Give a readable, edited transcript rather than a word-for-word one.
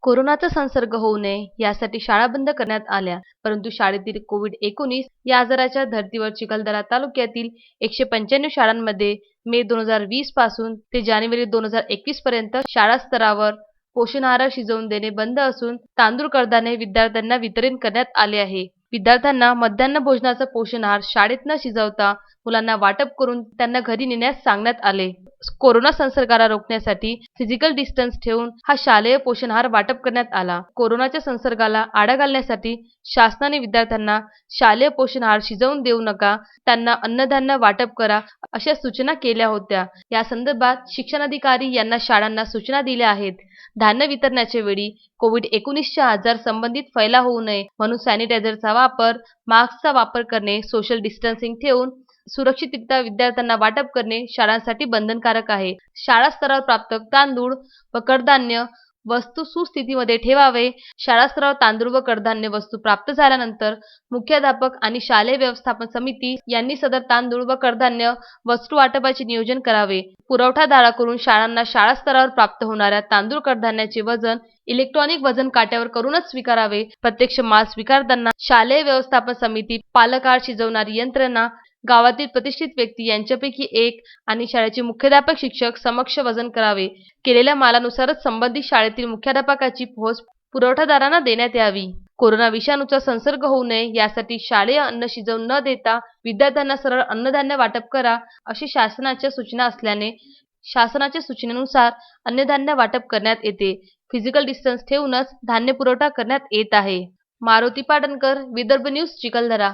कोरोनाचा संसर्ग होऊ नये यासाठी शाळा बंद करण्यात आल्या. परंतु शाळेतील कोविड-19 या आजाराच्या धर्तीवर चिखलदरा तालुक्यातील 195 शाळांमध्ये मे 2020 पासून ते जानेवारी 2021 पर्यंत शाळा स्तरावर पोषण आहार शिजवून देणे बंद असून तांदूळ कडधान्ये विद्यार्थ्यांना वितरित करण्यात आले आहे. विद्यार्थ्यांना मध्यान्ह भोजनाचा पोषण आहार शाळेत न शिजवता मुलांना वाटप करून त्यांना घरी नेण्यास सांगण्यात आले. कोरोना संसर्गाला रोखण्यासाठी फिजिकल डिस्टन्स ठेवून हा शालेय पोषण आहार वाटप करण्यात आला. कोरोनाच्या संसर्गाला आळा घालण्यासाठी शासनाने विद्यार्थ्यांना शालेय पोषण आहार शिजवून देऊ नका, त्यांना अन्नधान्य वाटप करा अशा सूचना केल्या होत्या. या संदर्भात शिक्षणाधिकारी यांना शाळांना सूचना दिल्या आहेत. धान्य वितरणाच्या वेळी कोविड-19 आजार संबंधित फैलाव होऊ नये म्हणून सॅनिटायझरचा वापर, मास्कचा वापर करणे, सोशल डिस्टन्सिंग ठेवून सुरक्षितरित्या विद्यार्थ्यांना वाटप करणे शाळांसाठी बंधनकारक आहे. शाळा स्तरावर प्राप्त तांदूळ व कडधान्य वस्तू सुस्थितीमध्ये ठेवावे. शाळा स्तरावर तांदूळ व कडधान्य वस्तू प्राप्त झाल्यानंतर मुख्याध्यापक आणि शालेय व्यवस्थापन समिती यांनी सदर तांदूळ व कडधान्य वस्तू वाटपाचे नियोजन करावे. पुरवठादाराकडून शाळांना शाळा स्तरावर प्राप्त होणाऱ्या तांदूळ कडधान्याचे वजन इलेक्ट्रॉनिक वजन काट्यावर करूनच स्वीकारावे. प्रत्यक्ष माल स्वीकारताना शालेय व्यवस्थापन समिती, पालक आहार शिजवणारी यंत्रणा, गावातील प्रतिष्ठित व्यक्ती यांच्यापैकी एक आणि शाळेचे मुख्याध्यापक शिक्षक समक्ष वजन करावे. केलेल्या मालानुसारच संबंधित शाळेतील मुख्याध्यापकाची पोहोच पुरवठादारांना देण्यात यावी. कोरोना विषाणूचा संसर्ग होऊ नये यासाठी शालेय अन्न शिजवून न देता विद्यार्थ्यांना सरळ अन्नधान्य वाटप करा अशी शासनाच्या सूचना असल्याने शासनाच्या सूचनेनुसार अन्नधान्य वाटप करण्यात येते. फिजिकल डिस्टन्स ठेवूनच धान्य पुरवठा करण्यात येत आहे. मारुती पाटणकर, विदर्भ न्यूज, चिखलदरा.